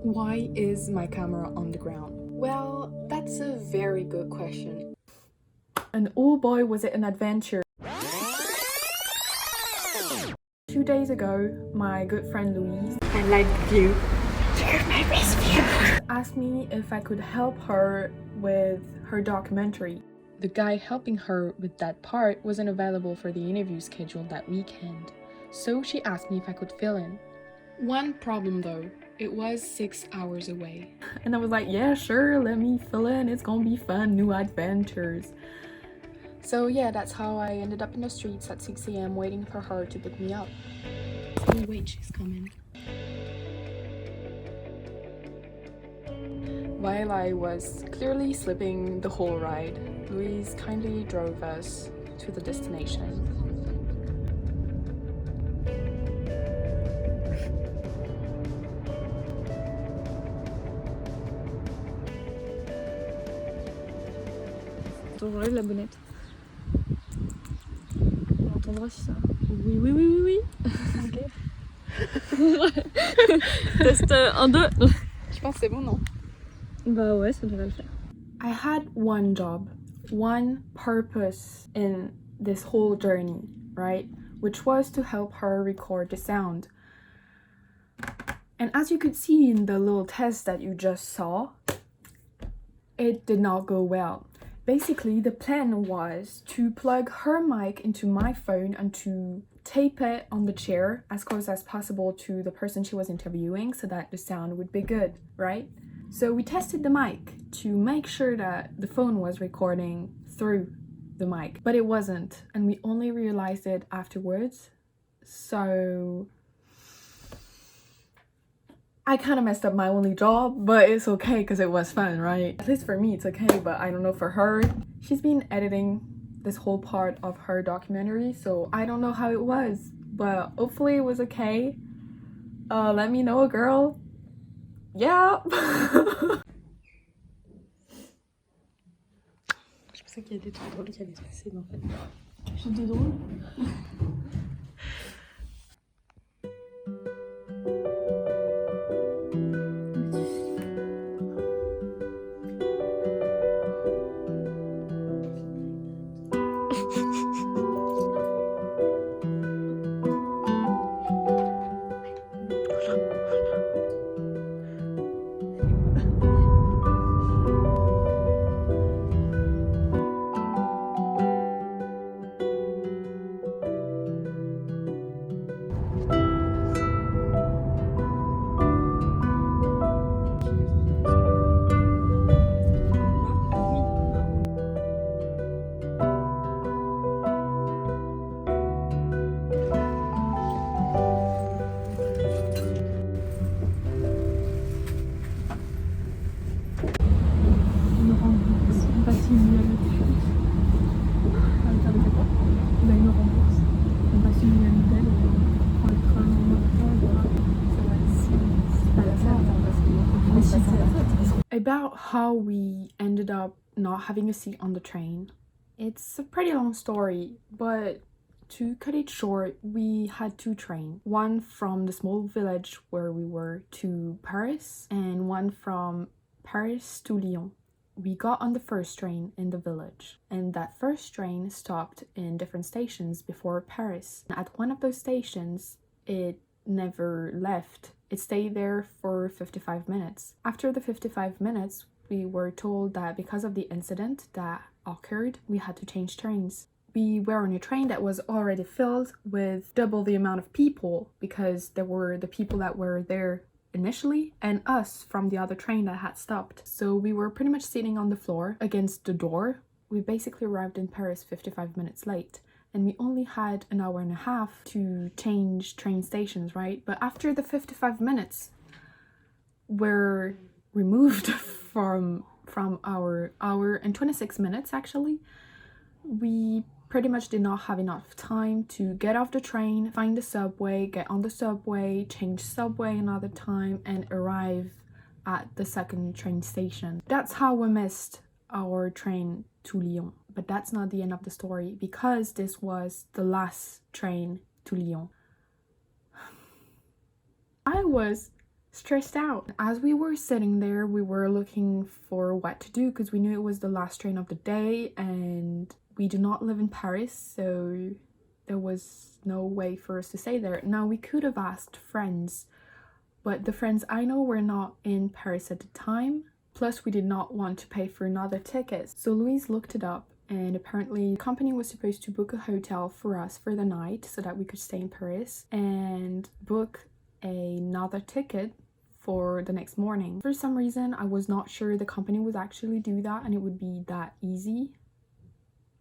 Why is my camera on the ground? Well, that's a very good question. And oh boy, was it an adventure. 2 days ago, my good friend Louise, I like you. You're my best friend. asked me if I could help her with her documentary. The guy helping her with that part wasn't available for the interview scheduled that weekend, so she asked me if I could fill in. One problem though, it was 6 hours away. And I was like, yeah, sure, let me fill in, it's gonna be fun, new adventures. So yeah, that's how I ended up in the streets at 6 a.m. waiting for her to pick me up. Oh wait, she's coming. While I was clearly sleeping the whole ride, Louise kindly drove us to the destination. T'enlèves la bonnette. On entendra si ça. Oui, oui, oui, oui, oui. Ok. Test 1, 2. Je pense que c'est bon, non? Bah ouais, ça devrait le faire. I had one job, one purpose in this whole journey, right? Which was to help her record the sound. And as you could see in the little test that you just saw, it did not go well. Basically, the plan was to plug her mic into my phone and to tape it on the chair as close as possible to the person she was interviewing so that the sound would be good, right? So we tested the mic to make sure that the phone was recording through the mic, but it wasn't, and we only realized it afterwards. So I kind of messed up my only job, but it's okay because it was fun, right? At least for me, it's okay, but I don't know for her. She's been editing this whole part of her documentary, so I don't know how it was, but hopefully it was okay. Let me know, girl. Yeah. Je pensais qu'il y a des trucs drôles qui allaient se passer, mais en fait. Quelque chose de drôle. About how we ended up not having a seat on the train. It's a pretty long story, but to cut it short, we had two trains. One from the small village where we were to Paris, and one from Paris to Lyon. We got on the first train in the village, and that first train stopped in different stations before Paris. At one of those stations, it never left. It stayed there for 55 minutes. After the 55 minutes, we were told that because of the incident that occurred, we had to change trains. We were on a train that was already filled with double the amount of people because there were the people that were there initially and us from the other train that had stopped. So we were pretty much sitting on the floor against the door. We basically arrived in Paris 55 minutes late. And we only had an hour and a half to change train stations, right? But after the 55 minutes, we're removed from our hour and 26 minutes, actually. We pretty much did not have enough time to get off the train, find the subway, get on the subway, change subway another time, and arrive at the second train station. That's how we missed our train to Lyon. But that's not the end of the story because this was the last train to Lyon. I was stressed out. As we were sitting there, we were looking for what to do because we knew it was the last train of the day and we do not live in Paris, so there was no way for us to stay there. Now, we could have asked friends, but the friends I know were not in Paris at the time. Plus, we did not want to pay for another ticket. So Louise looked it up, and apparently the company was supposed to book a hotel for us for the night so that we could stay in Paris and book another ticket for the next morning. For some reason, I was not sure the company would actually do that and it would be that easy.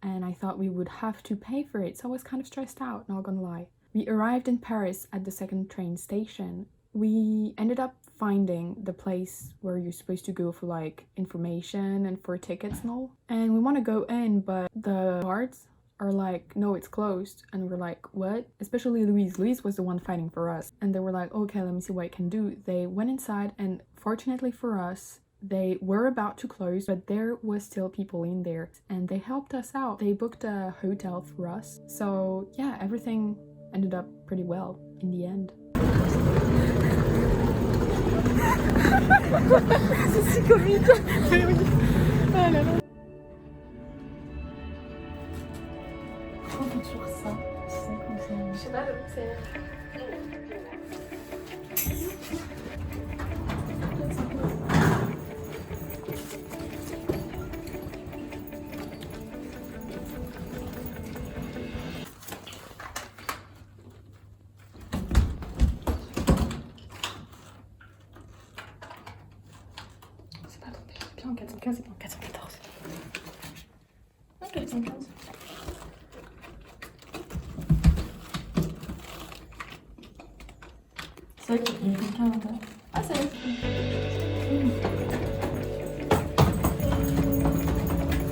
And I thought we would have to pay for it, so I was kind of stressed out, not gonna lie. We arrived in Paris at the second train station. We ended up finding the place where you're supposed to go for like information and for tickets and all. And we want to go in, but the guards are like, no, it's closed. And we're like, what? Especially Louise. Louise was the one fighting for us. And they were like, okay, let me see what I can do. They went inside, and fortunately for us, they were about to close, but there was still people in there and they helped us out. They booked a hotel for us. So yeah, everything ended up pretty well in the end. C'est comique. Oh là là. Comment tu vois ça? C'est comme ça. Je sais pas, c'est... En 415 et en 414. En 415. C'est vrai qu'il y a quelqu'un à l'intérieur. Ah, c'est vrai.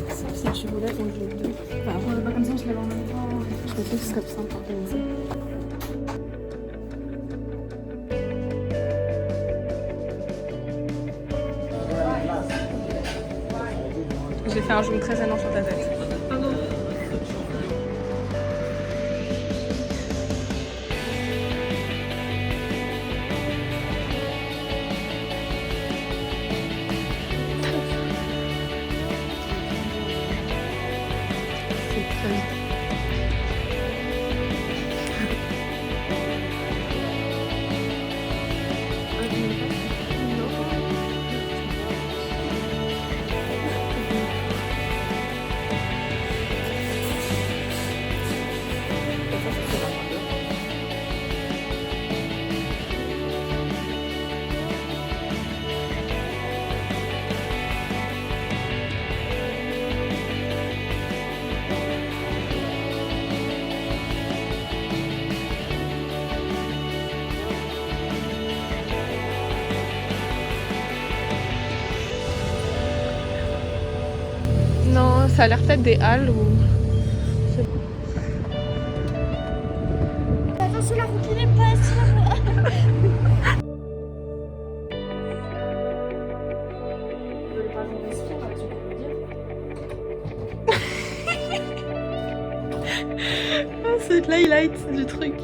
Ça, si tu voulais qu'on joue deux. Enfin, on le pas comme ça, on se lève en même temps. Je me dis que ce serait plus simple pour organiser. J'ai fait un Jung très gênant sur ta tête. Pardon. C'est très... Non, ça a l'air peut-être des halles ou... Attention, la route n'est pas sûre. C'est le highlight du truc.